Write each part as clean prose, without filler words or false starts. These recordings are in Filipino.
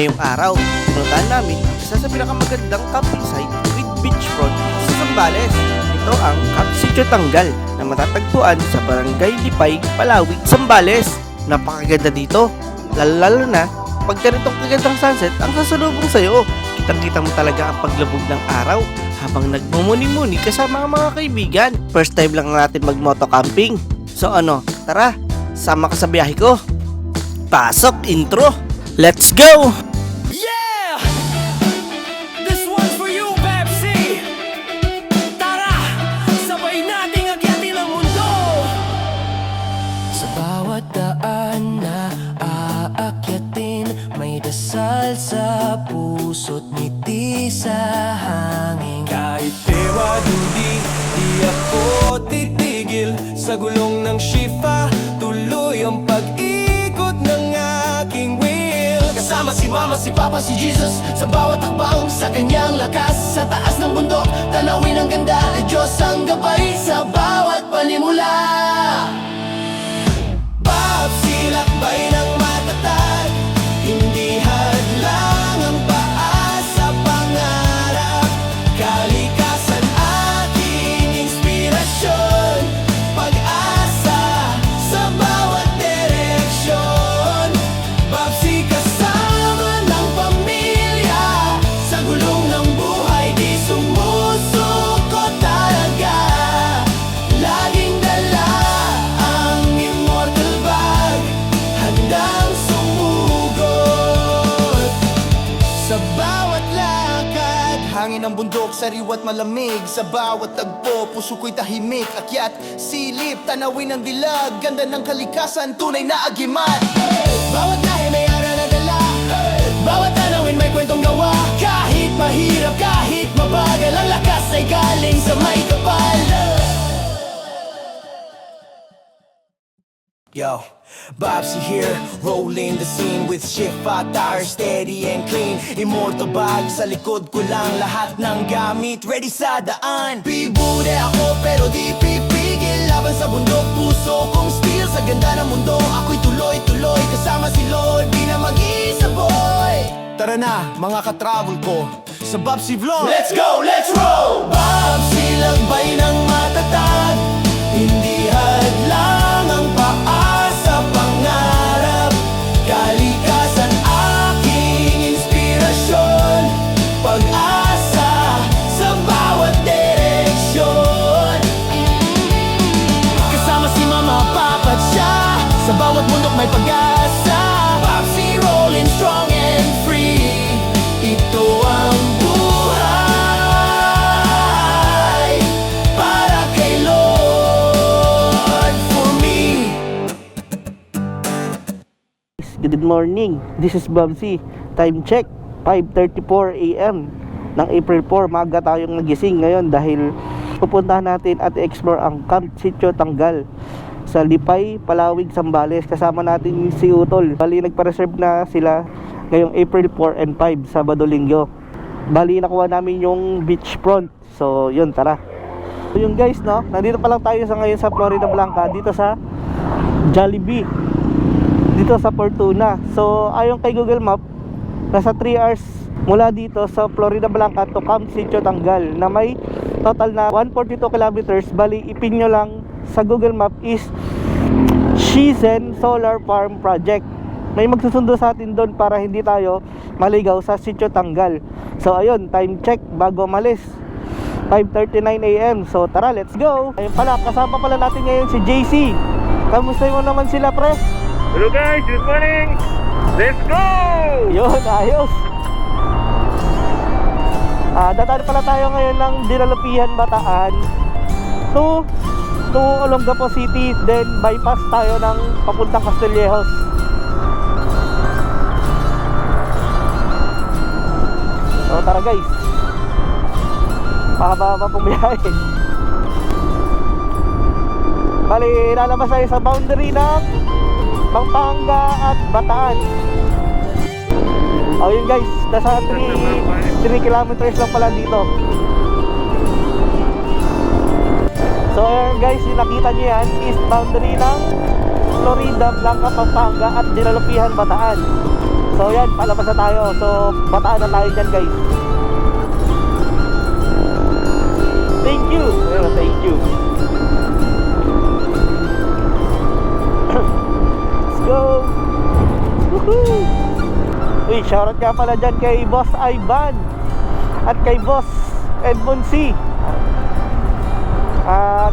Ngayong araw, pinuntahan namin ang isa sa pinakamagandang camping site with beachfront sa Zambales. Ito ang Camp Sitio Tanggal na matatagpuan sa Barangay Lipay, Palawig, Zambales. Napakaganda dito, lalo na pag ganitong kagandang sunset ang sasalubong sa'yo. Kitang-kita mo talaga ang paglabog ng araw habang nagmumuni-muni kasama ang mga kaibigan. First time lang natin mag-moto camping. So ano, tara, sama ka sa biyahe ko. Pasok intro! Let's go! Yeah! This one's for you, Pepsi! Tara! Sabay nating agyatin ang mundo! Sa bawat daan na aakyatin, may dasal sa puso't ngiti sa hangin. Kahit tewa dundi, di ako titigil. Sa gulong ng shifa, tuloy ang pag-ikot ng aking wheel. Kasama si Mama, si Papa, si Jesus, sa bawat hakbang, sa kanyang lakas. Sa taas ng bundok, tanawin ang ganda na Diyos ang gabay sa bawat panimula. Silakbay ng matatag, hindi hadlang ang paa sa pangarap. Kalikasan aking inspirasyon, pag-asa sa bawat direksyon. Babsi kasama ng pamilya, sa gulong ng buhay di sumusuko talaga. Laging dala ang immortal bag, handang sumugod sa bawat lakad. Hangin ng bundok, sariwa't malamig. Sa bawat tagpo, puso ko'y tahimik. Akyat, silip, tanawin ang dilag. Ganda ng kalikasan, tunay na agimat. Bawat lahi may aral na dala, bawat tanawin may kwentong gawa. Kahit mahirap, kahit mabagal, ang lakas ay galing sa may kapal. Yo, Bobsy here, rolling the scene with Shifa tire, steady and clean. Immortal bag, sa likod ko lang lahat ng gamit, ready sa daan. Bibude ako pero di pipigil, laban sa bundok, puso kong steel. Sa ganda ng mundo, ako'y tuloy-tuloy, kasama si Lord, di na mag-isa boy. Tara na, mga ka-travel ko, sa Bobsy Vlog. Let's go, let's roll! Bobsy, lagbay ng matatag, hindi hadlang ang paa sa pangarap. Kalikasan aking inspirasyon, pag-asa sa bawat direksyon. Kasama si Mama, Papa at siya, sa bawat bundok may pag-asa. Popsy rolling strong and free, ito ang buhay para kay Lord, for me. Good morning, this is Bobsy. Time check, 5:34 AM ng April 4. Maaga tayong nagising ngayon dahil pupuntahan natin at explore ang Camp Sitio Tanggal sa Lipay, Palawig, Zambales. Kasama natin si Utol. Bali nagpa-reserve na sila ngayong April 4 and 5, Sabado, Linggo. Bali nakuha namin yung beachfront. So yun, tara. So yun guys, no, nandito pa lang tayo sa ngayon sa Florida Blanca, dito sa Jollibee, dito sa Fortuna. So ayon kay Google Map, nasa 3 hours mula dito sa Florida Blanca to Camp Sitio Tanggal, na may total na 142 kilometers. Bali ipin nyo lang sa Google Map is Shizen Solar Farm Project. May magsusundo sa atin doon para hindi tayo maligaw sa Sitio Tanggal. So ayun, time check bago malis, 5:39 AM. So tara, let's go. Ayun pala, kasama pala natin ngayon si JC. Kamusta mo naman sila, pre? Hello guys, good morning! Let's go! Yun, ayos. Dadaan pala tayo ngayon ng Dinalupihan, Bataan to Olongapo City, then bypass tayo ng papuntang Castillejos. So tara guys, mahaba-haba pong biyahe. Bali, lalabas tayo sa boundary ng Pampanga at Bataan. Oh yun guys, nasa 3 kilometers lang pala dito. So ayun guys, yung nakita nyo yan, east boundary ng Florida Blanca, Pampanga at Dinalupihan, Bataan. So yan, palabas na tayo. So bataan na tayo dyan guys. Thank you. Well, thank you. Let's go. Woohoo. Uy, shoutout nga pala dyan kay Boss Ivan at kay Boss Edmond C.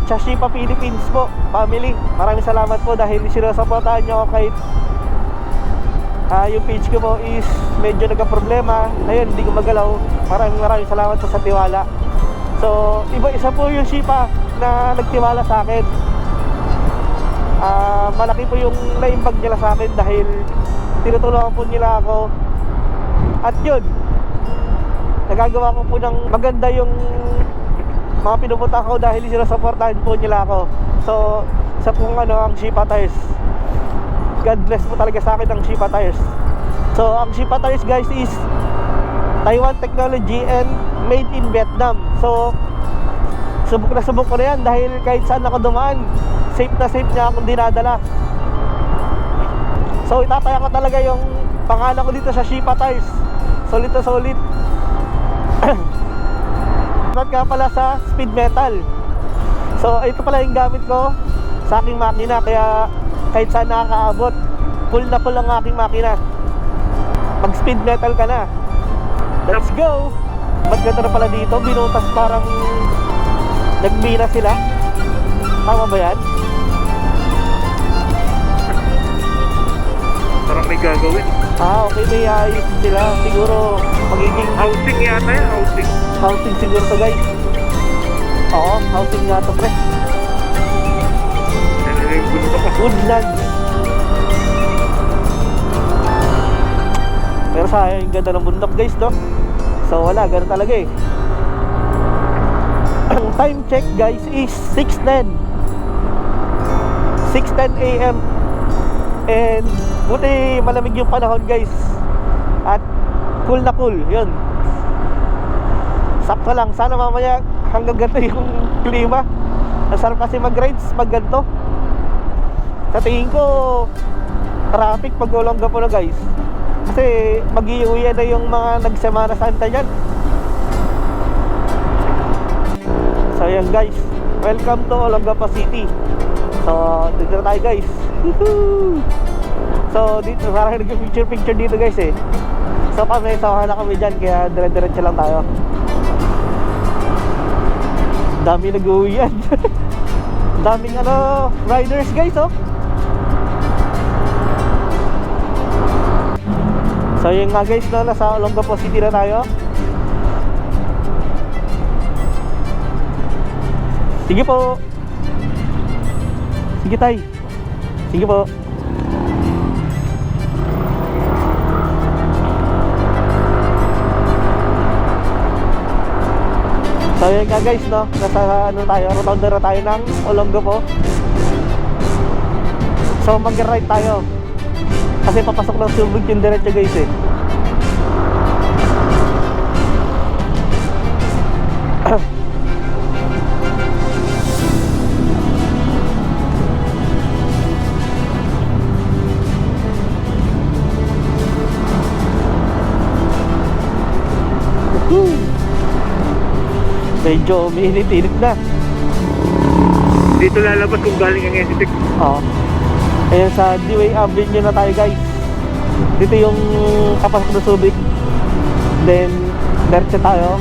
Chashipa Philippines po, family. Maraming salamat po dahil sinusuportahan nyo ako kahit yung page ko po is medyo nagka-problema. Ngayon, hindi ko magalaw. Maraming salamat po sa tiwala. So, isa po yung Shipa na nagtiwala sa akin. Malaki po yung naimbag nila sa akin dahil tinutulungan po nila ako. At yun, nagagawa ko po ng maganda yung mga pinupunta ko dahil sinusuportahan po nila ako. So, sa pong ang Shipa Tires, God bless po talaga sa akin ang Shipa Tires. So, ang Shipa Tires guys is Taiwan technology and made in Vietnam. So, subok ko na yan dahil kahit saan ako dumaan, safe na safe niya akong dinadala. So, itataya ko talaga yung pangalan ko dito sa Shipa Tires. Solid na solid. At nga pala sa speed metal. So ito pala yung gamit ko sa aking makina, kaya kahit saan nakakaabot, full na full ang aking makina. Pag speed metal ka na, let's go. Maganda na pala dito, binutas parang nagmina sila. Tama ba yan? Parang may gagawin. Okay, may ayos sila. Siguro magiging Housing yata yan, housing. housing siguro to guys. Oo, housing nga to pre. Ano na yung bunto ko. Woodland. Pero sayang yung ganda ng bundok guys, no? So wala, ganun talaga eh. Ang time check guys is 6:10 AM. And buti malamig yung panahon guys. At cool na cool, yun. Sakto lang, sana mamaya hanggang ganito yung klima. Ang sarap kasi mag-rides pag ganito. Sa tingin ko traffic pag Olonga po na guys, kasi mag-iuwi na yung mga nag-Semana Santa dyan. So yan guys, welcome to Olongapo City. So dito na tayo guys. Woohoo! So dito parang nag-picture dito guys eh. So kami, sawahan na kami dyan, kaya dire-diretso lang tayo. Dami nag-uwi yan. Daming riders guys oh. So yun nga guys, no, nasa Olongapo City na tayo. Sige po. Sige tay. Sige po. So yun nga guys, no, nasa tayo, rotonda na tayo ng Olongapo. So mag-ride tayo kasi papasok ng Subic yung diretso guys eh. Medyo umiinit-init na. Dito lalabas kung galing ang STX. Oo. Ayan sa D-Way Avenue na tayo guys. Dito yung papasok na Subic. Then diretso tayo.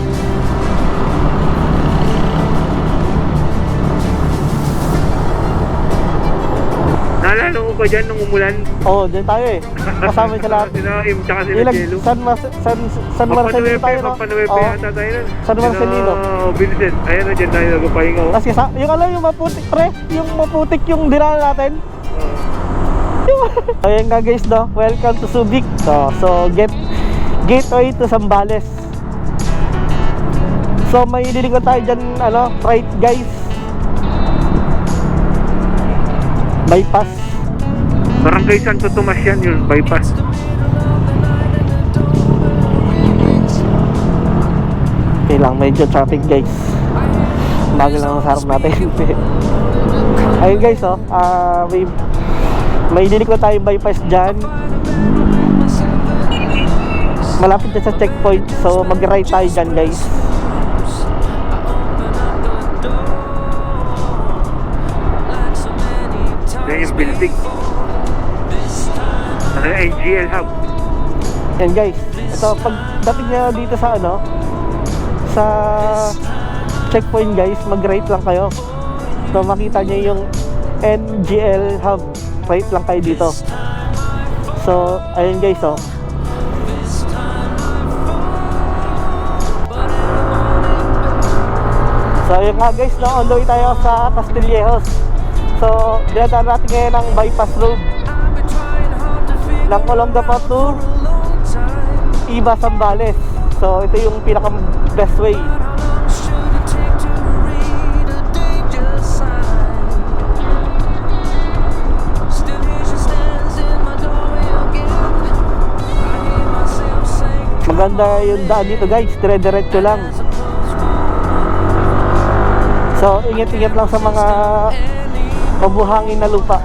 Naalala ko pa dyan nung umulan. Oo, dyan tayo eh. Kasama sa lahat. Sina Im tsaka sila Jello. San Marcelino tayo, no? Pampanuepe Oo. yata tayo nun. San Marcelino. Vincent. Ayan na dyan tayo nagpapahinga ko. Tapos yung maputik pre, yung maputik yung dinala natin. Ayan nga guys, no? Welcome to Subic. So gateway to Zambales. So may lilingon tayo dyan, right guys. Bypass. Barangay Santo Tomas yan, yung bypass. Okay lang, medyo traffic guys. Bago lang ang sarap natin. Ayun guys, may dinig ko tayong bypass dyan. Malapit na sa checkpoint. So mag-right tayo dyan guys. Yan yung building. Ano yung NGL Hub? Yan guys. Ito pag dating nyo dito sa ano, sa checkpoint guys, mag-right lang kayo. So makita nyo yung NGL Hub. Right lang kayo dito. So ayun guys, oh. So yun nga guys, no, on the way tayo sa Castillejos. So dinadaan natin ngayon ang bypass road ng Olongapo to Iba, Zambales. So ito yung pinaka best way. Maganda yung daan dito guys, dire-diretso lang. So ingat-ingat lang sa mga mabuhangin na lupa.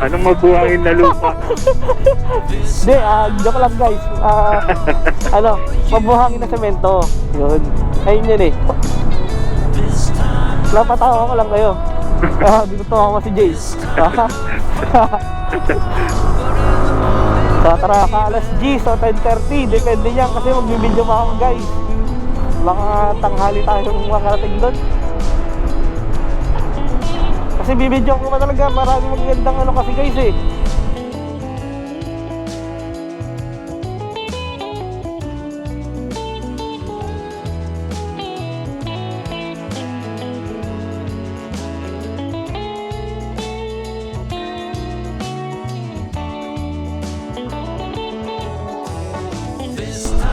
Anong mabuhangin na lupa? Hindi, joke lang guys. Ano, mabuhangin na semento. Yun. Ayun yun eh. Napatawa ko lang kayo. Binutuwa ko si Jay. So tara, ka-alas G, so 10:30. Depende yan kasi magbibideo pa ako guys. Baka tanghali tayong makarating doon. Kasi bibidyo ko pa talaga, marami magagandang ano kasi guys eh.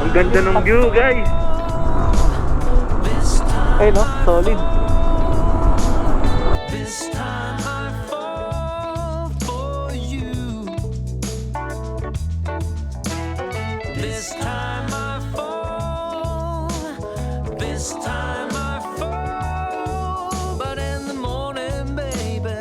Ang ganda ng view guys. Ay no, solid. This time I fall for you. This time I fall. This time I fall. But in the morning, baby,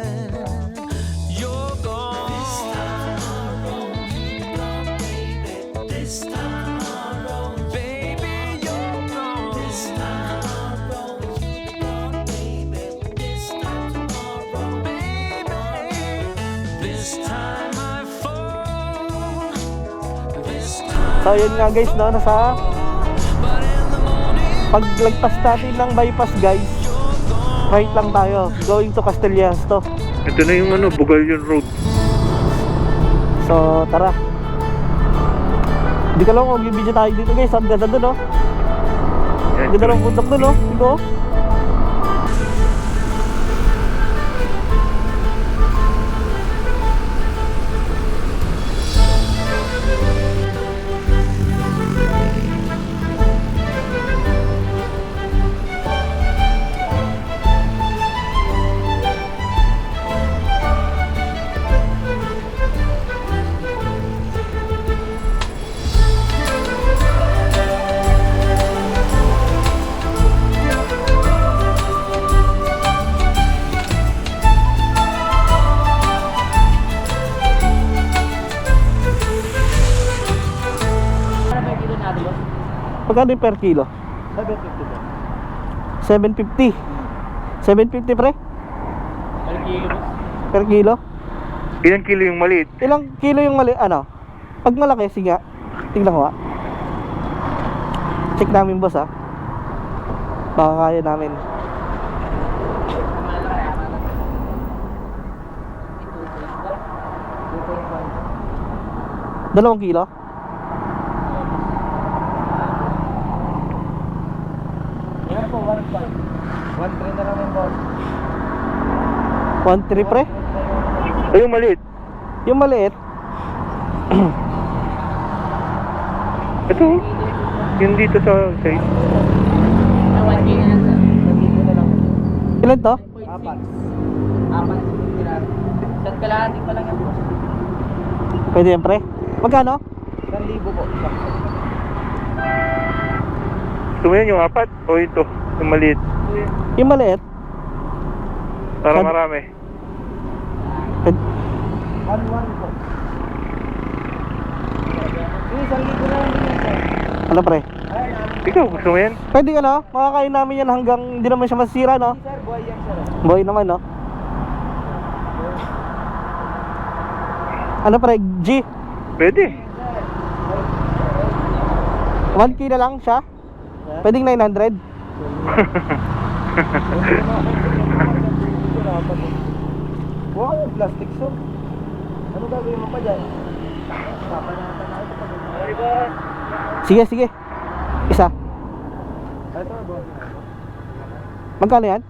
you're gone. This time I roll, baby. This time I roll, baby, you're gone. This time I roll, baby. This time tomorrow, baby. This time I fall. This time. So yun nga guys, no, nasa paglagpas natin ng bypass guys, right lang tayo, going to Castillejos to. Ito na yung ano, Bugalyon Road. So tara. Hindi ka lang kung mag-video tayo dito guys, ang ganda dun, no? Ang ganda ng bundok dun, no? Ito. Magkano yung per kilo? 750. 750 pre? Per kilo? Ilang kilo yung maliit? Ilang kilo yung mali, ano? Pag malaki, sige nga. Tingnan ko nga. Check namin boss ha. Baka kaya namin. Dalawang kilo? Yan po, 1.5. 1.3 na lang yung boss. 1.3 pre? Ay, yung maliit. Yung maliit? Ito, yung dito sa side. 1K na lang sir. 1K na lang. Ilan to? 4. 4 sila. Sat kalahati pa lang yan boss. Pwede yan pre? Magkano? 1,000 po. Gusto mo yan yung apat? O ito, yung maliit? Yung maliit? Para Saan? marami. 1-1 po. Isang libo na lang din yan, sir. Ano pre? Ikaw, gusto mo yan? Pwede ka no? Makakain namin yan hanggang hindi naman siya masira no? Sir, buhay yan, sir. Boy naman no? Ano pre? G? Pwede. 1K na lang siya? Pwedeng 900? Buha yung plastic, sir. Ano gagawin mo pa dyan? Papanatan na ito pag Sige, sige. Isa. ito, boss. Magkano yan?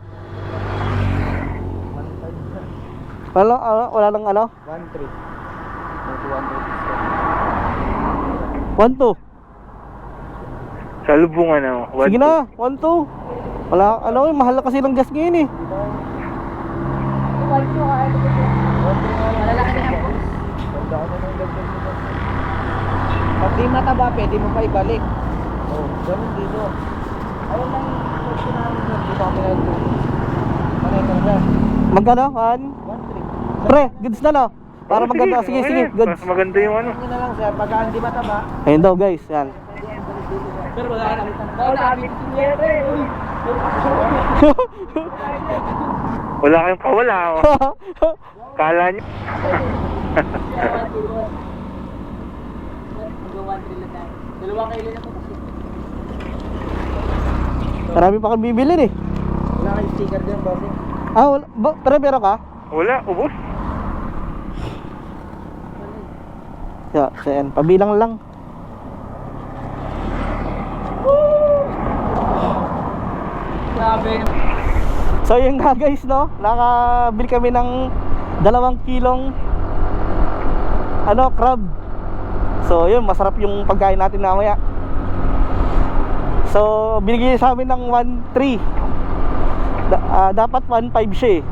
Wala lang ano? 1-3. 1-2. Sa lubungan ako. Sige na, 1-2. Wala, ano mahal na kasi ng gas ngayon eh. Malalaki na yan, boss. Pag di mataba, pwede mo pa ibalik. Oh, ganun dito. Ayun lang yung question namin dito. Dito kami nag-tulis. Manito na. Magkano? 1-3. Pre, goods na no? Para Oh, maganda. Sige, sige, goods. Mas maganda yung ano. Yun na lang, sir. Pagka hindi mataba, Ayun daw guys, yan. pero wala ka namin. Wala kayong kawala. Oh. Kala nyo. Dalawa kayo na po kasi. Marami pa kang bibilin eh. Wala kayong sticker dyan, boss. Ah, wala. Pre, meron ka? Wala, ubos. Yeah, so yan, pabilang lang. Grabe. So yun nga guys no, nakabili kami ng 2 kilong crab. So yun, masarap yung pagkain natin mamaya. So binigay sa amin ng 1.3. Dapat 1.5 siya eh.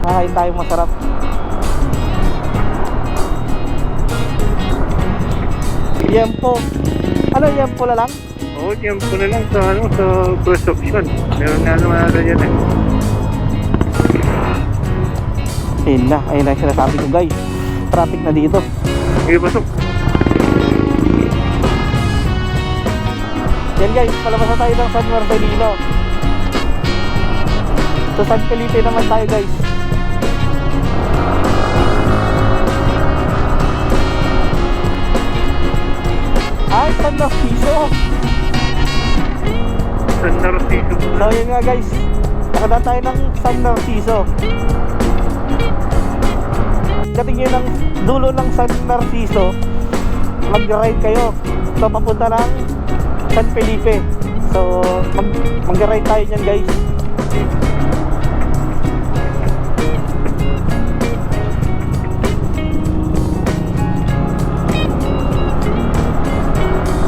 Kakain tayo masarap. Yempo. Ano yempo na lang? Oo, tiempo na lang sa ano, sa first option. Meron na naman natin yan eh. Ayun na yung sinasabi ko guys. Traffic na dito. Sige, pasok. Yan guys, palabas na tayo ng San Marcelino. So San Felipe naman tayo guys. Ay, San Narciso. San Narciso. So yun nga guys, nakadaan tayo ng San Narciso. Dating yun ng dulo ng San Narciso, mag-ride kayo. So papunta ng San Felipe. So mag-ride tayo nyan guys.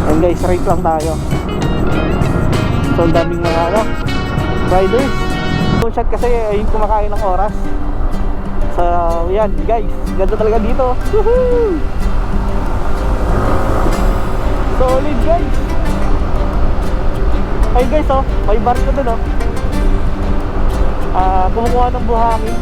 Ayan guys, ride lang tayo. So ang daming mga riders. So shot kasi ayun kumakain ng oras. So yan guys, ganda talaga dito. Woohoo! Solid guys. Ay guys oh, may bar ko dun oh. Kumukuha ng buhangin.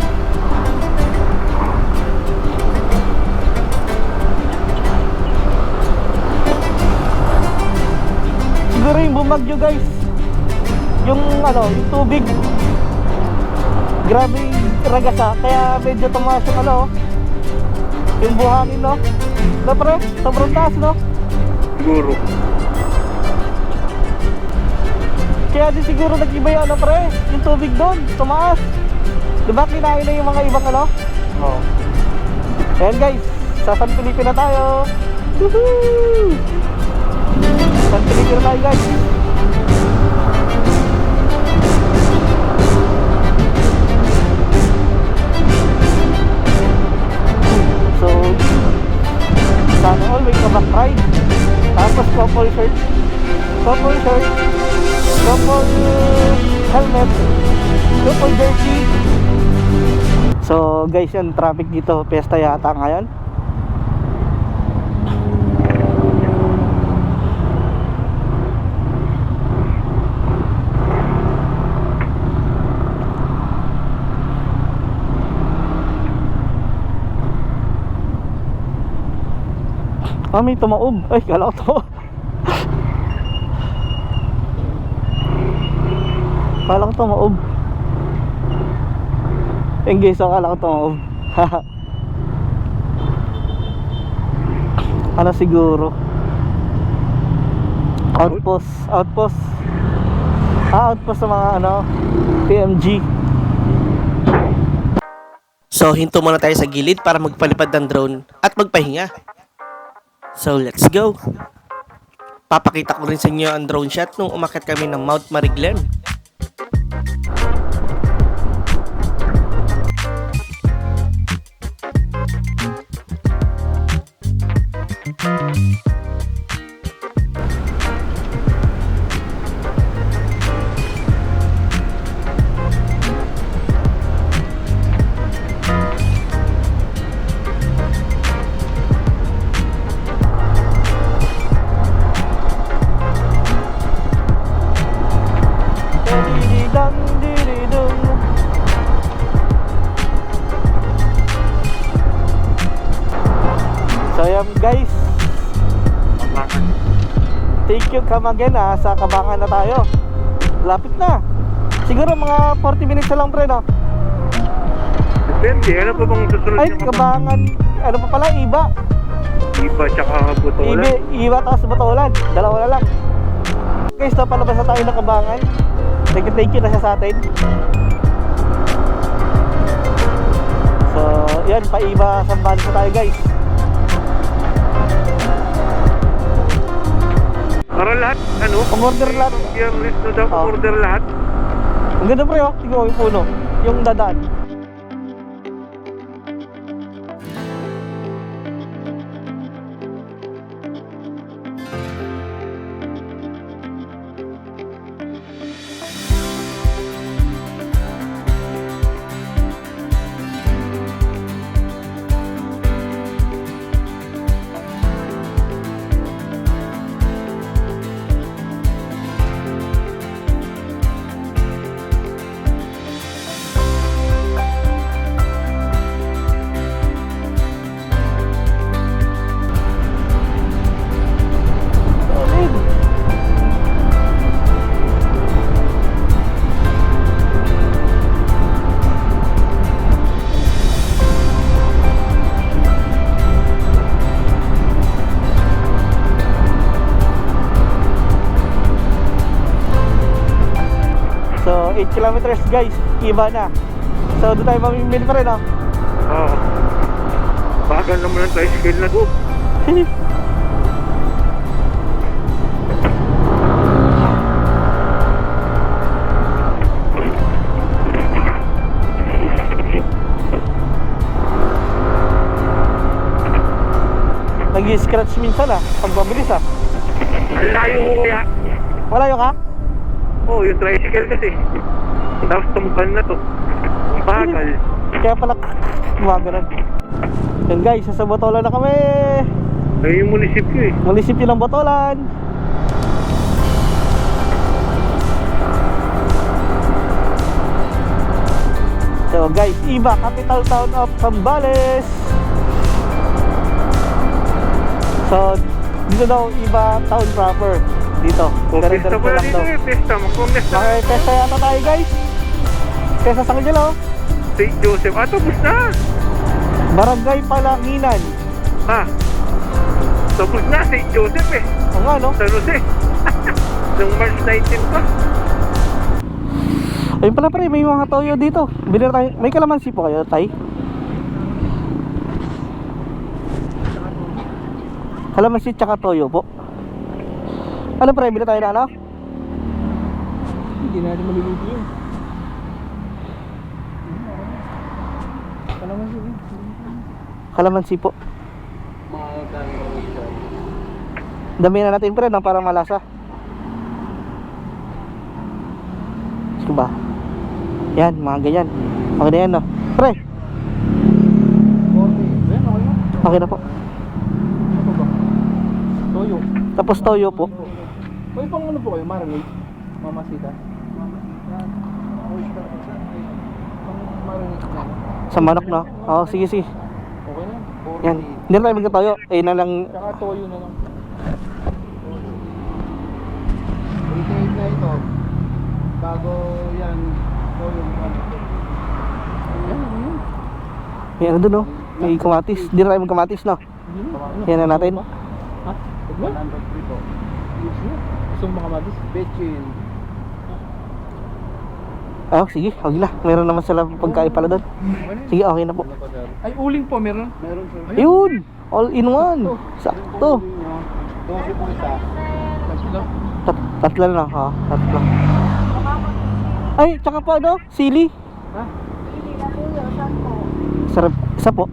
Siguro yung bumagyo guys, yung yung tubig, grabe yung ragasa, kaya medyo tumaas yung yung buhangin no. Na pre, sobrang taas no. Siguro. Kaya din siguro nag-iba yung pre, yung tubig doon, tumaas. Diba kinain na yung mga ibang Oo. Ayan guys, sa San Felipe na tayo. Woohoo! San Felipe na tayo guys. So sana all may kabak ride. Tapos couple shirt, couple helmet, couple jersey. So guys, yan traffic dito, pesta yata ngayon. Ah, may tumaob. Ay, kala ko to. Kala ko tumaob. Yung guys, kala ko tumaob. Ano siguro? Outpost. Outpost. Outpost sa mga ano, PMG. So, hinto muna tayo sa gilid para magpalipad ng drone at magpahinga. So, let's go! Papakita ko rin sa inyo ang drone shot nung umakyat kami ng Mount Mariglen. So ayan guys, thank you come again sa Kabangan na tayo. Lapit na. Siguro mga 40 minutes na lang pre, no? Depende, ano pa bang susunod Ay, niya? Kabangan, ano pa pala, Iba. Iba tsaka Butolan. Iba tapos Batolan, dalawa na lang. Guys, napalabas na tayo ng Kabangan. Thank you na siya sa atin. So, yan, pa-Iba Sambales na tayo guys. Para lahat, ano? Pag-order lahat. Yung list na daw, Oh. order lahat. Ang ganda pre, oh. Tingnan mo yung puno. Yung dadaan. Solid. So, 8 kilometers guys, Iba na. So, doon tayo mamimili pa rin, oh. Oo. Bagal naman ang tricycle na to. Nag-scratch minsan pag mabilis Ang layo ko kaya. Malayo ka? Oo, yung tricycle kasi. Tapos tumban na to. Ang bagal. Kaya pala gumaganon. Yan guys, sa Botolan na kami. Ay, yung munisipyo eh. Munisipyo ng Botolan. So guys, Iba, capital town of Sambales. So, dito daw Iba town proper. Dito. O, pesta Dire-diretso pala lang dito daw. eh. Pesta. Magpumesta. Makipesta yata tayo guys. Pesta sa kanila, oh. St. Joseph. Ah, tapos na. Barangay Palanginan. Ah. Tapos na, St. Joseph eh. Ang ano? San Jose. Noong March 19 pa. Ayun pala pre, may mga toyo dito. Bili na tayo. May kalamansi po kayo, tay? Kalamansi tsaka toyo po. Ano pre, bili tayo na ano? Hindi natin maluluto yun. Kalamansi po. Dami na natin pre, no, para malasa. Gusto ba? Yan, mga ganyan. Okay na yan, no? Pre, okay na po. Toyo. Tapos toyo po. May pang ano po kayo? Marinate? Mamasita? Pang marinate na. Sa manok, no? Oo, sige, sige. Okay na. 40 Yan. Hindi na tayo magkatayo. Eh na lang. Tsaka toyo na lang. 88 na ito. Bago yan, toyo na. May ano dun, oh. May kamatis. Hindi na tayo magkamatis, no? Yan na natin. Ha? 103 po. Gusto mo makamatis? Betchin. Oh, sige. Okay na. Meron naman sila pagkain pala doon. Sige, okay na po. Ay, uling po meron? Meron sir. Ayun! All in one. Sakto. 12 po isa. Tatlo lang, ha? Tatlo. Ay, tsaka pa ano? Sili. Ha? Sarap. Isa po.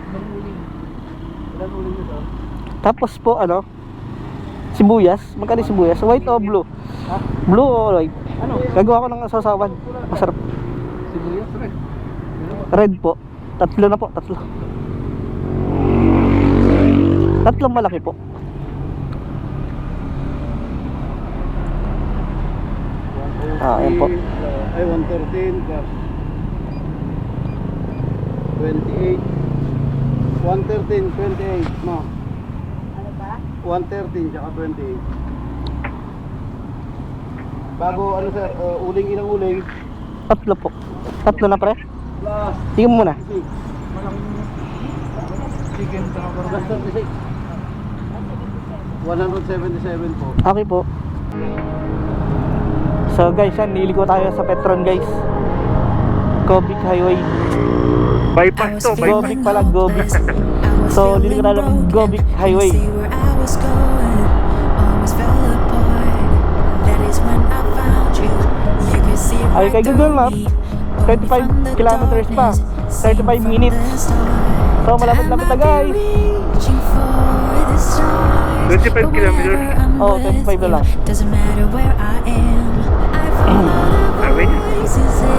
Ilang uling? Ilang uling nito? Tapos po, ano? Sibuyas. Magkano yung sibuyas? White o blue? Ha? Blue o white? Ano? Gagawa ko ng sausawan. Masarap. Sibuyas red. Red po. Tatlo na po. Tatlo. Tatlong malaki po. Ayan po. Ay, 113 plus 28. 113, 28, ma. Ano ba? 113 tsaka 28. Bago ano sir, uling ilang uling? Tatlo po. Tatlo na pre. Plus Tingnan mo muna. chicken tsaka plus 36. 177 po. Okay po. So guys, yan, niliko tayo sa Petron guys. Gobic Highway. Bypass to, bypass. Gobic pala, Gobic. So, dito ko na lang Gobic Highway. Ay, kay Google Maps, 35 kilometers pa. 35 minutes. So, malapit-lapit na guys. 25 kilometers. Oh, 25 na lang. Doesn't matter where I am. I follow the Sabi niya. voices in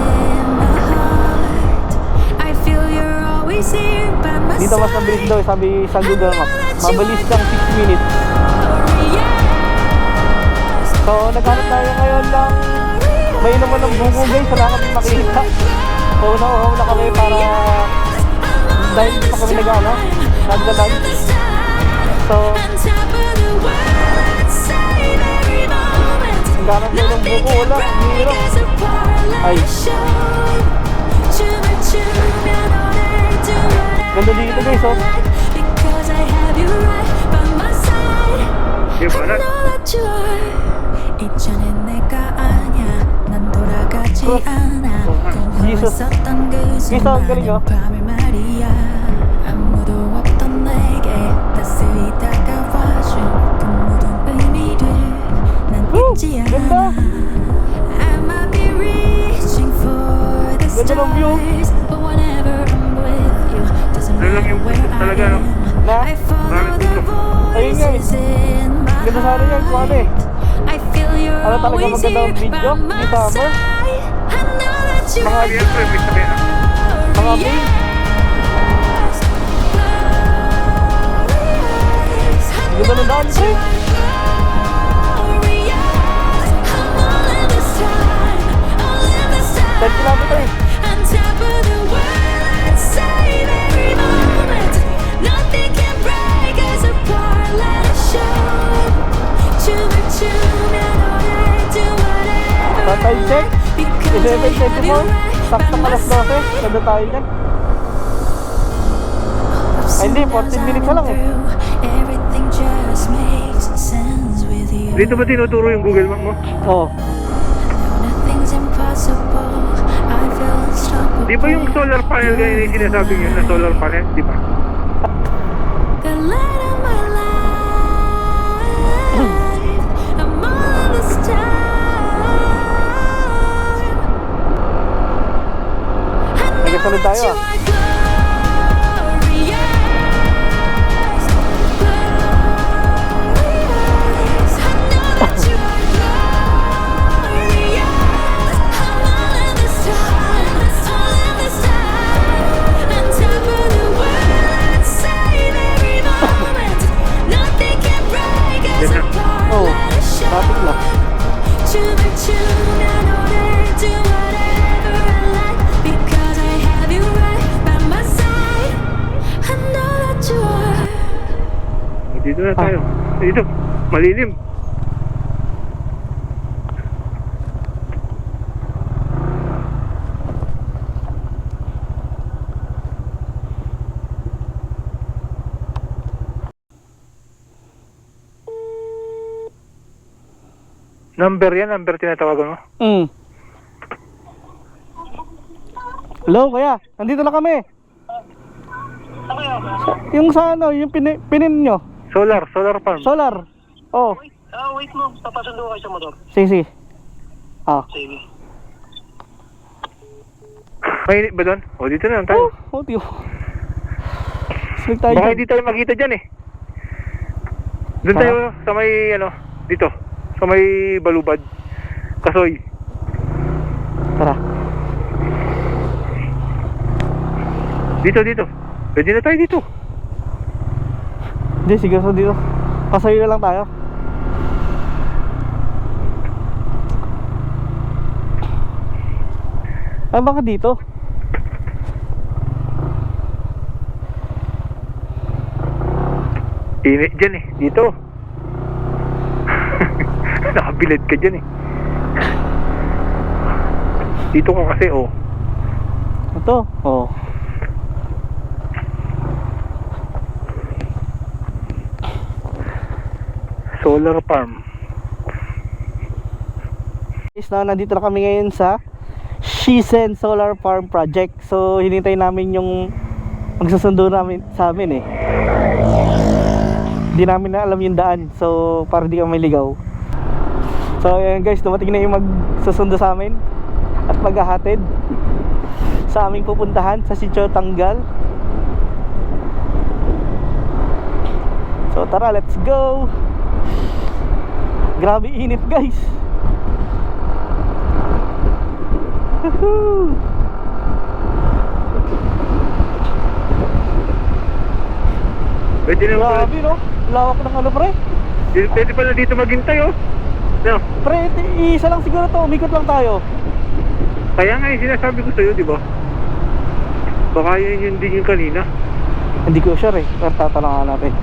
my heart. I feel you're always here by my Dito mas mabilis daw, sabi sa Google Maps. Mabilis lang 6 minutes. So, naghanap tayo ngayon ng may naman ng buko guys. Wala kami makita. So, nauhaw na kami para dahil hindi pa kami nagdalag. So, naghanap tayo ng buko. Wala, hirap. Ay, ganda dito guys, oh. Di ba na? 이제는 내가 아냐 난 돌아가지 않아 Jesus. 공허했었던 그 Jesus, ang galing, oh. 수많은 밤을 말이야 아무도 없던 내게 따스히 다가와준 그 모든 의미를 난 잊지 ganda. 않아 I might be reaching for the Ganda ng view. stars but whenever I'm with you doesn't Ano lang matter yung where I talaga, no? am Na? I follow the Ayun nga, eh. voices in my Ganda sana yan, kung ano eh. I feel you're Ano talaga always maganda ang here video? by my Di summer? side. I know that you Mga- are Yan, pre, may sabi na. Mga May. glorious, glorious. I Ganda ng daan, pre. glorious. I'm all in this time, all in this 10 time. kilometers. On top of the world, let's save every moment. Nothing can break us apart. Let us show. 춤을 추며 노래도 whatever. Tatay check. Because I have you 11:24. right Sakto by my alas 12. side. Ganda tayo dyan. Ay, hindi, 14 minutes na lang eh. Everything just makes sense with you. Dito ba tinuturo yung Google Map mo? Oo. Nothing's impossible. I feel unstoppable. Di ba yung solar panel ganyan yung sinasabi nyo na solar panel? Di ba? The light of my life. I'm all in this time. I know Nagkasunod tayo, that you ah. are glorious, glorious. I know that you are glorious. I'm all in this time, all in this time. On top of the world, let's save every moment. Nothing can break us Yes, sir. apart. Oo. Let us show. Traffic lang. 춤을 추며 노래도 whatever I like. Because I have you Dito na tayo. Dito, malilim. Number yan, number tinatawagan mo. Hello, kuya. Nandito na kami. Yung sa ano, yung pinin nyo. Solar farm. Solar. Oh. Wait mo. Papasundo kayo sa motor. Sige. Ah. Sige. Mainit ba doon? O, dito na lang tayo. Oh, tiyo. Slik tayo Baka dyan. hindi tayo makita dyan eh. Doon Saan? tayo sa may ano, dito. Sa may balubad. Kasoy. Tara. Dito. Pwede na tayo dito. Hindi, sige, so dito. Pasayo na lang tayo. Ah, baka dito. Init dyan eh. Dito. Nakabilad ka dyan eh. Dito ka kasi oh. Ito. Oh. Solar farm. Guys, nandito na kami ngayon sa Shisen Solar Farm Project. So, hinintay namin yung magsusundo namin sa amin eh. Hindi namin na alam yung daan. So, para di kami ligaw. So, ayan guys, dumating na yung magsusundo sa amin at maghahatid sa aming pupuntahan sa Sitio Tanggal. So, tara, let's go! Grabe init guys. Woohoo! Pwede na pala. Grabe no? Lawak ng ano pre? Pwede pala dito maghintay oh. No. Pre, isa lang siguro to, umikot lang tayo. Kaya nga yung sinasabi ko sa'yo, di ba? Baka yun din yung kanina. Hindi ko sure eh, pero tatanungan natin.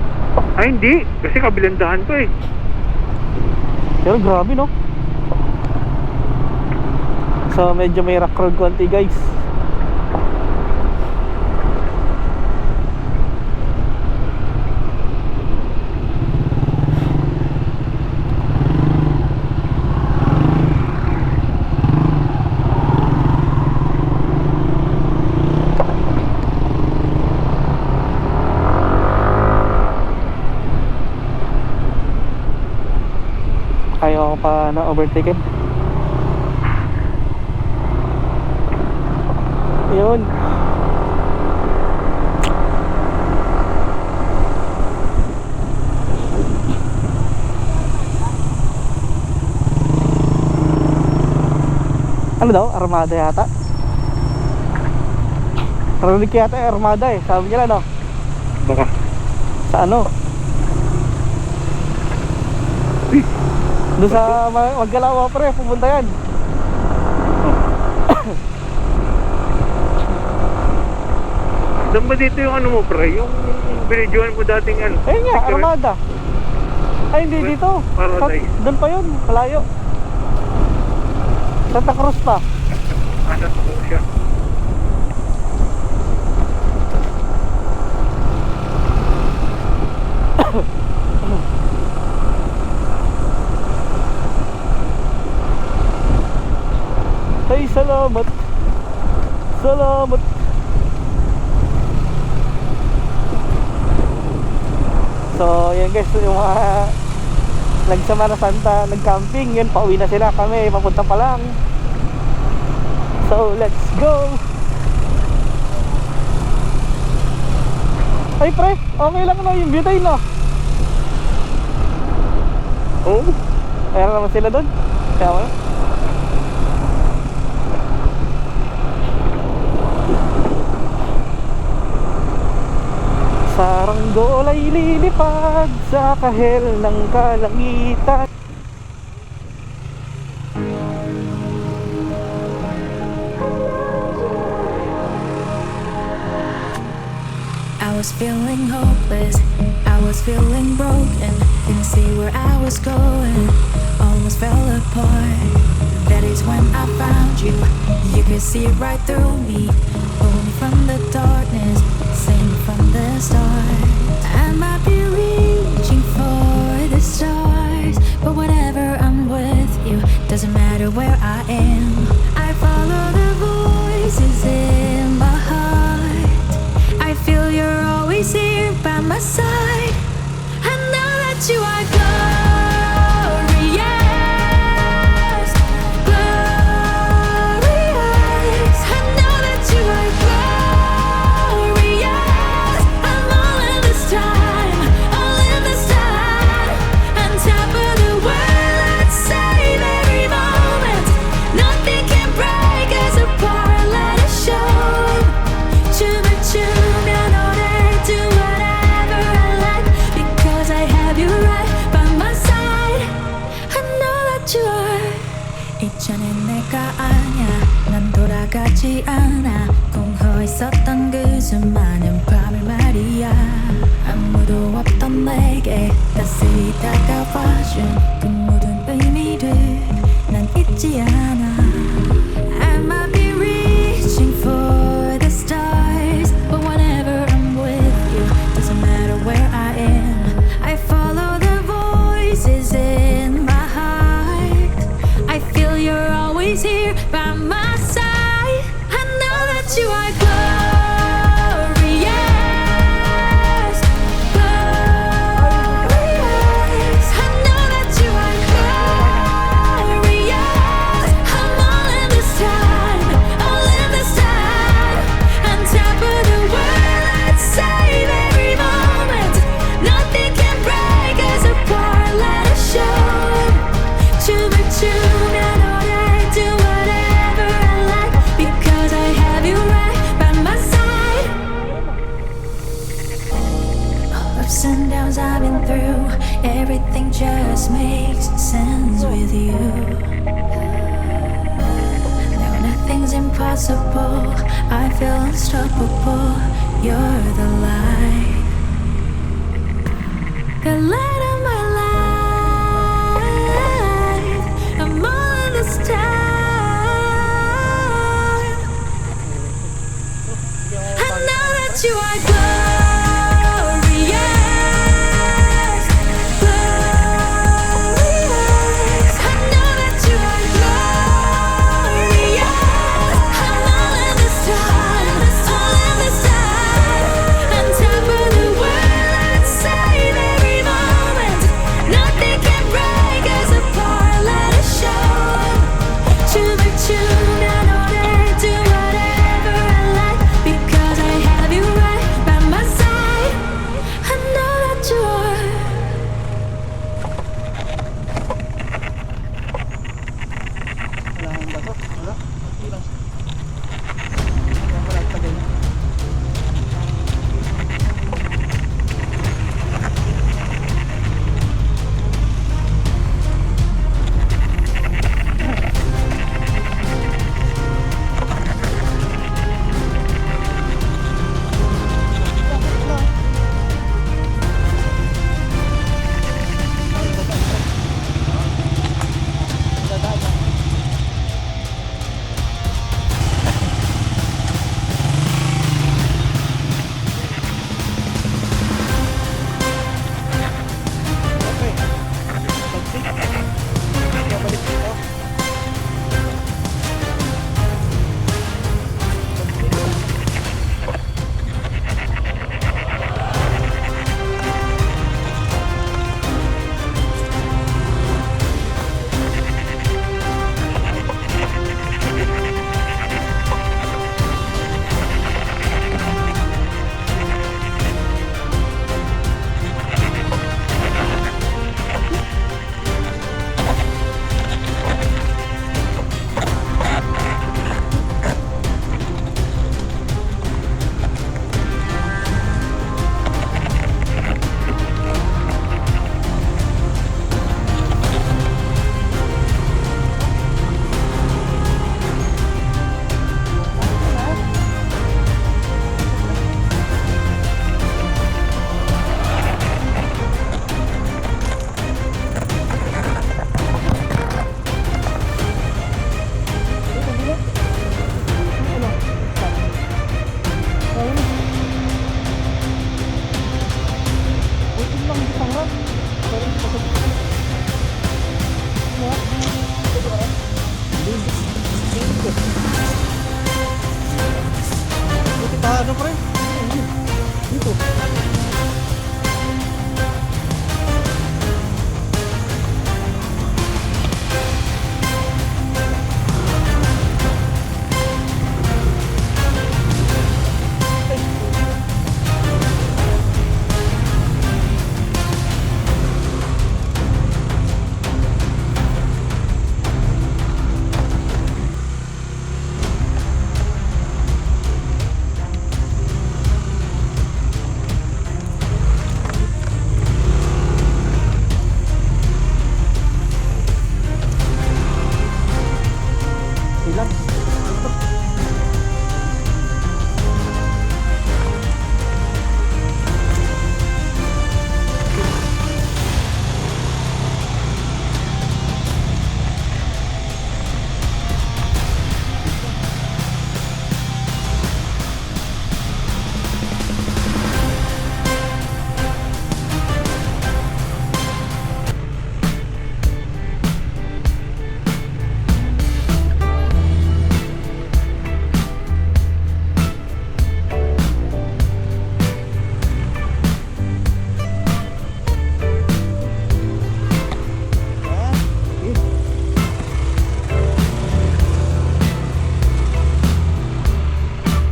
Ay hindi, kasi kabilandahan ko eh. Pero grabe no? So medyo may rock road konti guys. Ayaw ko pa na overtaken. Yun. Ano daw? Armada yata? Narinig ko yata yung armada eh. Sabi nila no? Baka. Sa ano? Doon sa Maggalawa pre, pupunta yan. Saan ba dito yung ano mo pre? Yung binidyohan mo dating ano? Ayun nga, picture? Armada. Ay hindi dito. Paradise. Doon pa yun, malayo. Santa Cruz pa. Ano po siya? Ay, salamat. Salamat. So, yan guys, yung mga nagsama na Santa, nag-camping, yun, pauwi na sila. Kami, papunta pa lang. So, let's go. Ay, pre, okay lang no, yung butane no. Oh, Ayan naman sila doon. Kaya mo na. Saranggola ay lilipad sa kahel ng kalangitan. I was feeling hopeless, I was feeling broken. Didn't see where I was going, almost fell apart. That is when I found you. You could see right through me, pull me from the darkness, sing from the start. I might be reaching for the stars, but whenever I'm with you, doesn't matter where I am. I follow the voices in my heart. I feel you're always here by my side. I know that you are glorious, glorious. I know that you are glorious. I'm all in this time, all in this time. On top of the world, let's save every moment. Nothing can break us apart. Let us show. 춤을 추면 오래 do whatever I like, because I have you right by my side. I know that you are. 이전엔 내가 아냐, 난 돌아가지 않아. 공허 있었던 그 수많은 밤을 말이야. 아무도 없던 내게 따스히 다가와준 그 모든 의미를 난 잊지 않아. I might be reaching for the stars, but whenever I'm with you, doesn't matter where I am. I follow the voices in my heart. I feel you're always here by my side. I know that you are glorious, glorious. I know that you are glorious. I'm all in this time, all in this time. On top of the world, let's save every moment. Nothing can break us apart. Let us show. 춤을 추면 오래 do whatever I like, because I have you right by my side. Ups and downs I've been through, everything just makes sense with you. Now nothing's impossible, I feel unstoppable. You're the light, the light of my life. I'm all in this time. I know that you are glorious, glorious. I know that you are glorious. I'm all in this time, all in this time. On top of the world, let's save every moment.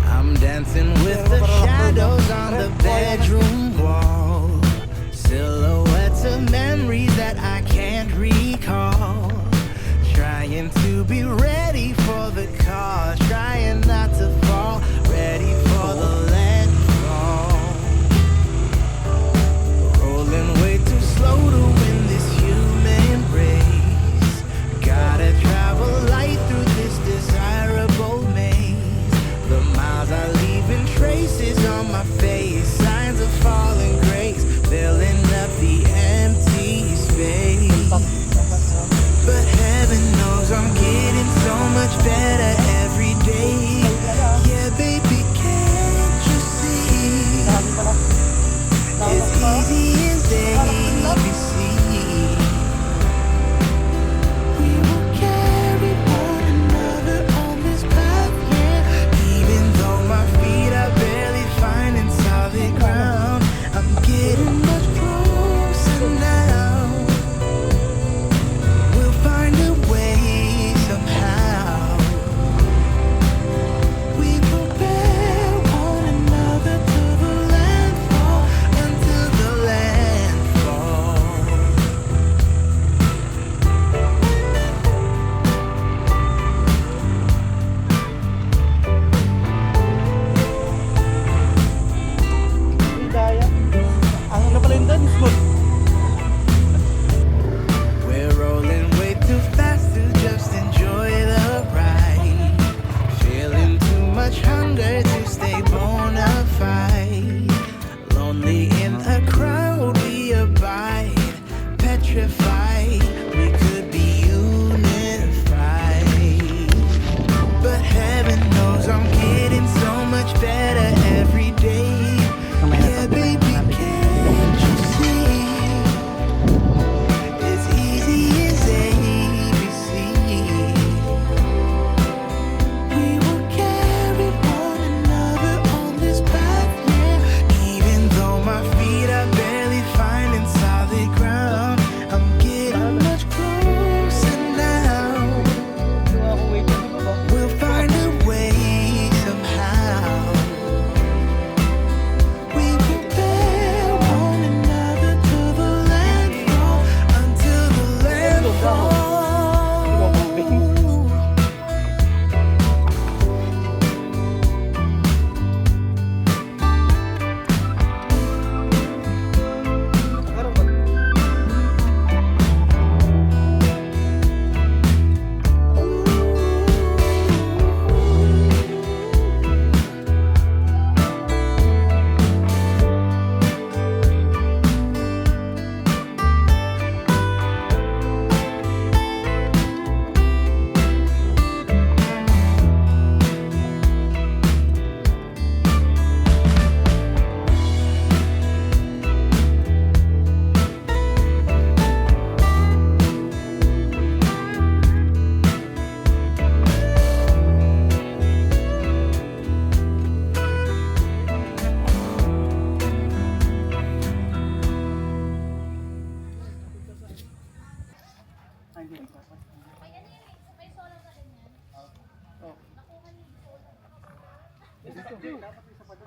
I'm dancing with the shadows on the bedroom wall. Silhouettes of memories that I can't recall. Trying to be ready for the call, trying not to fall, ready for the let fall. Rolling way too slow to win this human race. Gotta travel light through this desirable maze. The miles I leave in traces on my face, signs of falling grace, filling up the empty space. But heaven knows I'm getting so much better every day. Yeah, baby, can't you see? It's easy as ABC. We will carry one another on this path, yeah. Even though my feet are barely finding sight.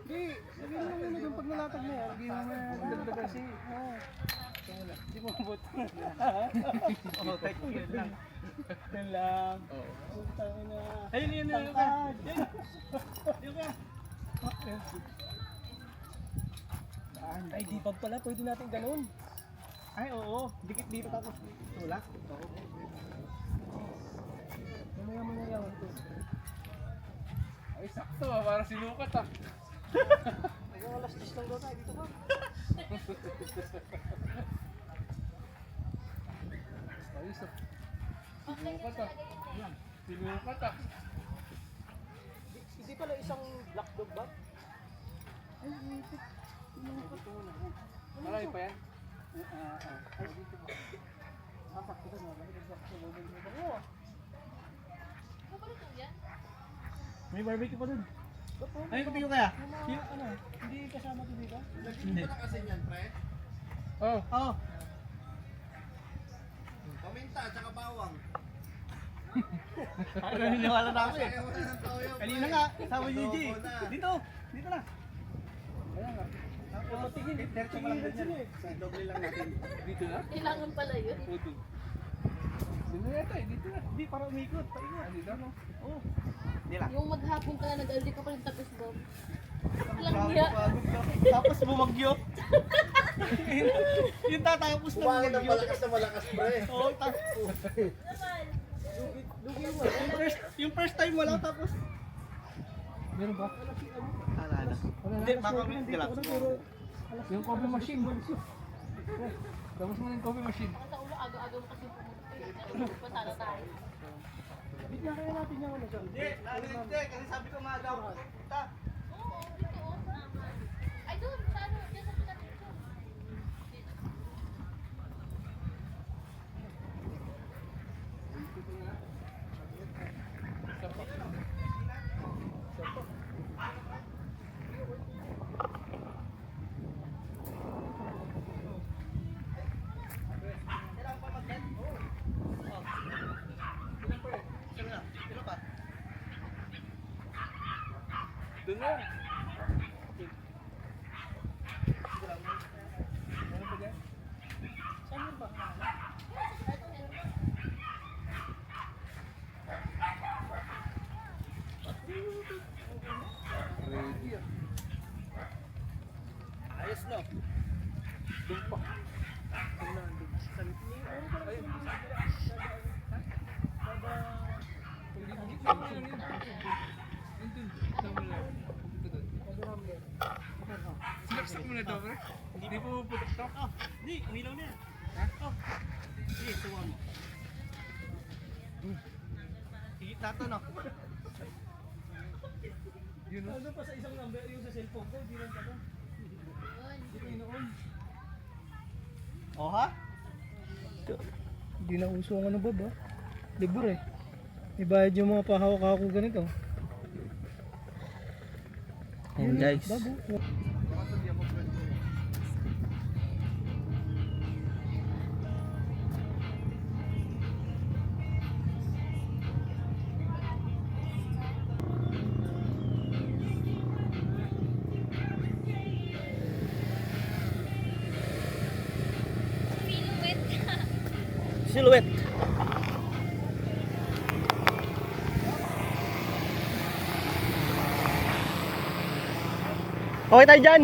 Hindi, sabi mo muna doon pag nalatag na yan. Hindi mo na kasi. Hindi mo mabot. Oo, type mo yun lang. Yan lang. Oo. Ayun, yun. Yun ka. Ay, di pa pala. Pwede natin ganun. Ay, oo. Dikit dito tapos tulak. Oo. Mamaya yan. Ay, sakto ah. Para sinukat ah. Hanggang alas 10 lang daw tayo dito ba? Ayos ah. Sinukat ah. Sinukat ah. Hindi pala isang black dog ba? Ay, ipit. Sinukat. Marami pa yan? Ay, dito ba? Sakto ka na. Oo. May barbecue pa dun. Ay, kapit ko kaya? Yung ano, hindi kasama to dito? Hindi. Ano kasi yan, pre? Oo. Oo. Paminta, tsaka bawang. Ano, hiniwala na ako eh. Kanina nga, kasama ni G. Dito, dito na. Ayan nga. Patingin, 30 minutes yun eh. Doble lang natin. Dito na? Kailangan pala yun. Dito. Dito na ito eh, dito na. Hindi, para umikot. Paingot. Dito no? Oo. Yung maghapon ka na nag-aldi ka pa rin tapos Bob. Walang hiya. Tapos bumagyo. Yung tatapos na Kumain ng bumagyo. malakas, pre. Oo, tapos. Lugi mo. Yung first time wala tapos. Meron ba? Alala. Hindi, baka may dilap. Yung coffee machine. Tapos mo yung coffee machine. Sa ulo, aga-aga mo kasi pumunta. Pasara tayo. Bigyan kaya natin yung ano dyan. Hindi, kasi sabi ko maaga ako. Punta. Oo, dito. Ay, doon. Sa ano? Diyan sa pinatid ko. Doon na. Ayos no? Doon pa. Sinapsak mo na ito, pre? Hindi po putok to? Hindi, umilaw na yan. Ha? Sige, suwa mo. Higit na ito, no? Yun, no? Ano pa sa isang number, yung sa cellphone ko, hindi lang ka to. Hindi ko inoon. Oh, ha? Hindi na uso ang ano, Bob, ha? Libur, eh. Ibayad yung mga pahawak-hawak ko ganito. Ayan guys. Silhouette. Okay tayo dyan.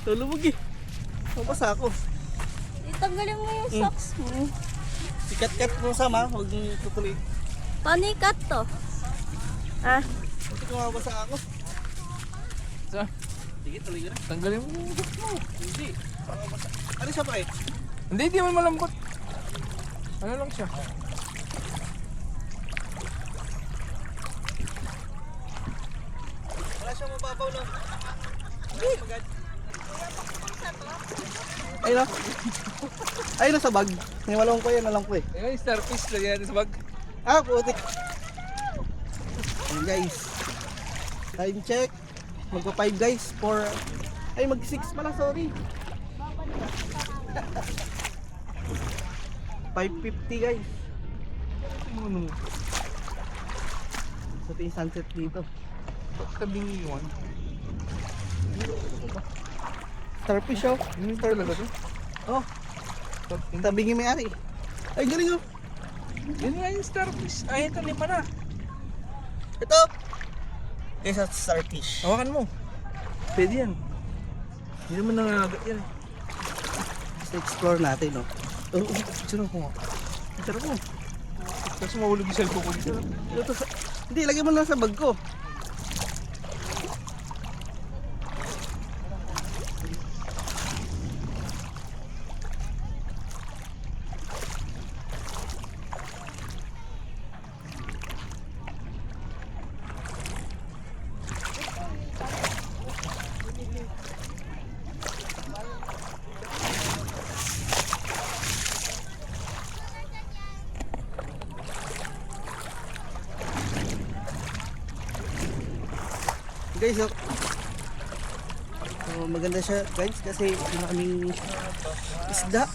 Lulubog eh. Mabasa ako. Itanggalin mo yung socks mo. Sikat-kat mo sama, huwag mong tutuloy. Paano i-cut to? Ah, Hindi ko mabasa ako. Sa? Sige, tuloy ka na. Tanggalin mo yung boot mo. Hindi. Ano siya pre? Hindi, di man malambot. Ano lang siya? Wala siyang mababaw na. Magad. Ayun na. Ayun na sa bag. Niwalawang ko yan, nalang ko eh. Ayun, starfish. Lagyan natin sa bag. Ah, putik. Ayun guys. Time check. Magpa 5 guys for... Ay, mag 6 pala, sorry. 5:50 guys. Ano? So, ito yung sunset dito. Tabing yun. Starfish oh. Yun talaga to. Oh, tabingin may ari. Ay, galing oh. Yun nga yung starfish. Ay, ito 5 na. Ito. Kaysa starfish. Hawakan mo. Pwede yan. Hindi naman nangangagat yan. Let's explore natin oh. Sino ko nga? Ang sarap mo. Tapos mahulog yung cellphone ko dito. Ito sa... Hindi, lagay mo na sa bag ko. Guys, oh. So, maganda siya guys kasi yung kaming isda.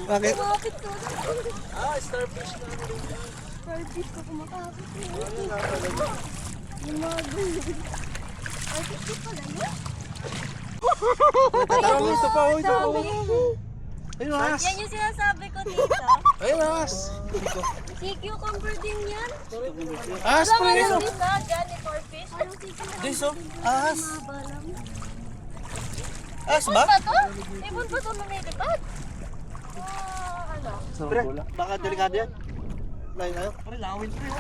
Bakit? kumapit ko. Ah, starfish na. Starfish ko kumakapit. Starfish ko pala yun. Tatapos. Ito pa, oh, ito pa. Ayun, has. Yan yung sinasabi ko dito. Ayun, as. Si cucumber din yan. As, Alam mo pre. yung isa, dyan ni Corfish. Anong cucumber? Guys, oh. Ahas. Mahaba lang. Ahas Ibon ba? ba to? Ibon ba to lumilipad? Ano? Pre, baka delikado yan. Lain tayo. Pre, lawin pre.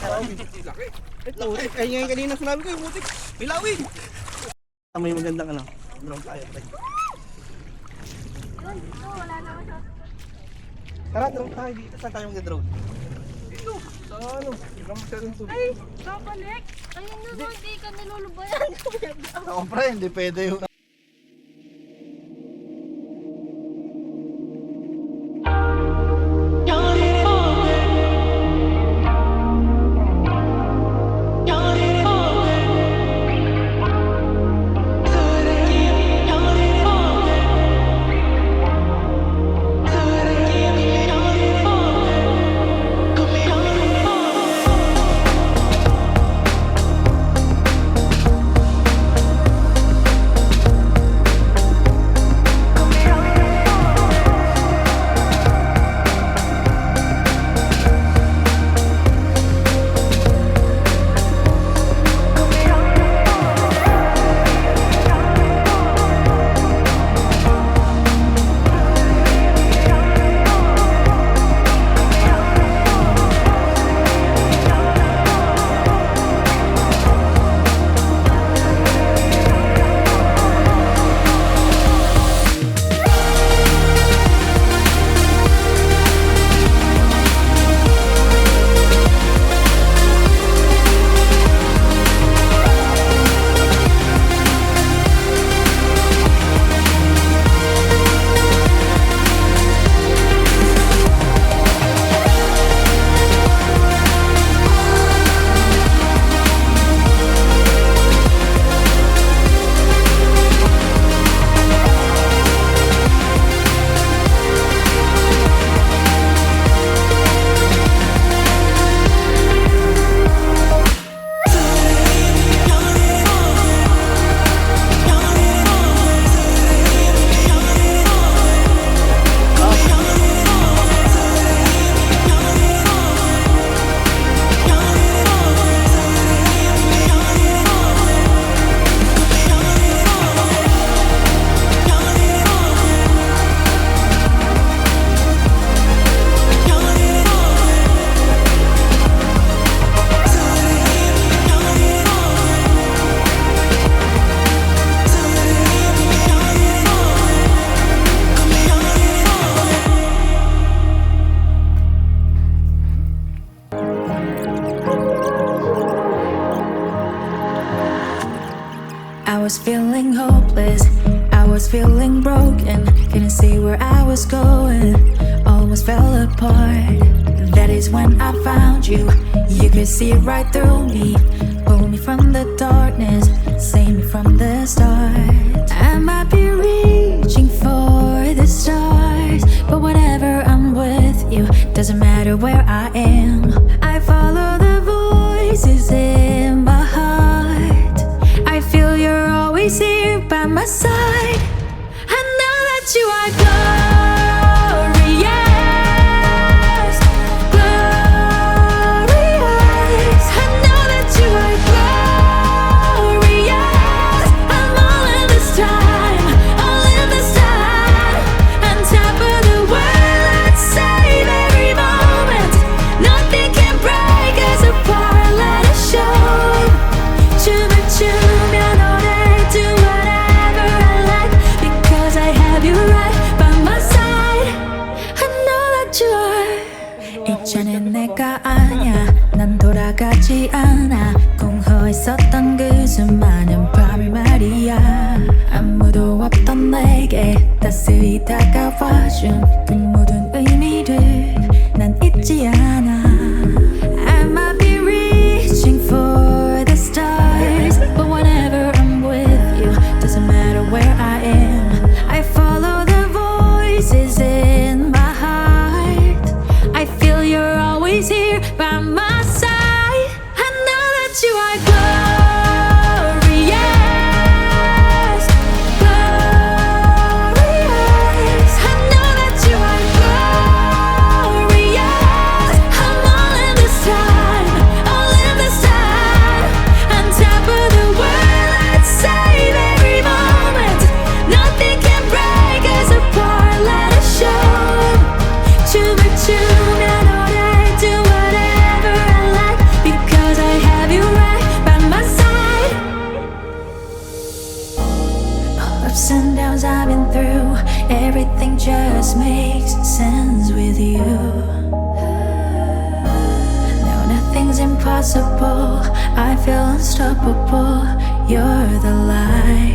Lawin. Laki. Ito, ay ngayon kanina sinabi ko yung mutik. May lawin. May magandang ano. Drone tayo, pre. Yun, ito, wala naman siya. Tara, drone tayo dito. Saan tayo mag-drone? Dito. Sa ano? Ilang masyadong tubig. Ay, kapalik. Ayun na, hindi ka nilulubayan. Ako pre, hindi pwede yung... feeling hopeless, I was feeling broken, couldn't see where I was going, almost fell apart. That is when I found you, you could see right through me, pull me from the darkness, save me from the start. I might be reaching for the stars, but whenever I'm with you, doesn't matter where I am, I follow the voices in my heart. I feel you're always here by my side. I know that you are glorious, glorious. I know that you are glorious. I'm all in this time, all in this time. On top of the world, let's save every moment. Nothing can break us apart. Let us show. 춤을 추며 노래 do whatever I like because I have you right by my side. I know that you are. 이제는 내가 아냐, 난 돌아가지 않아. 공허했었던 그 수많은 밤이 말이야. 아무도 없던 내게 따스히 다가와준 그 모든 의미를 난 잊지 않아. I might be reaching for the stars, but whenever I'm with you, doesn't matter where I am, I follow the voices in my heart. I feel you're always here by my side. I know that you are glorious, glorious. I know that you are glorious. I'm all in this time, all in this time. On top of the world, let's save every moment. Nothing can break us apart. Let us show. 춤을 추며 노래 do whatever I like because I have you right by my side. Ups and downs I've been through, everything just makes sense with you. No, nothing's impossible, I feel unstoppable. You're the light.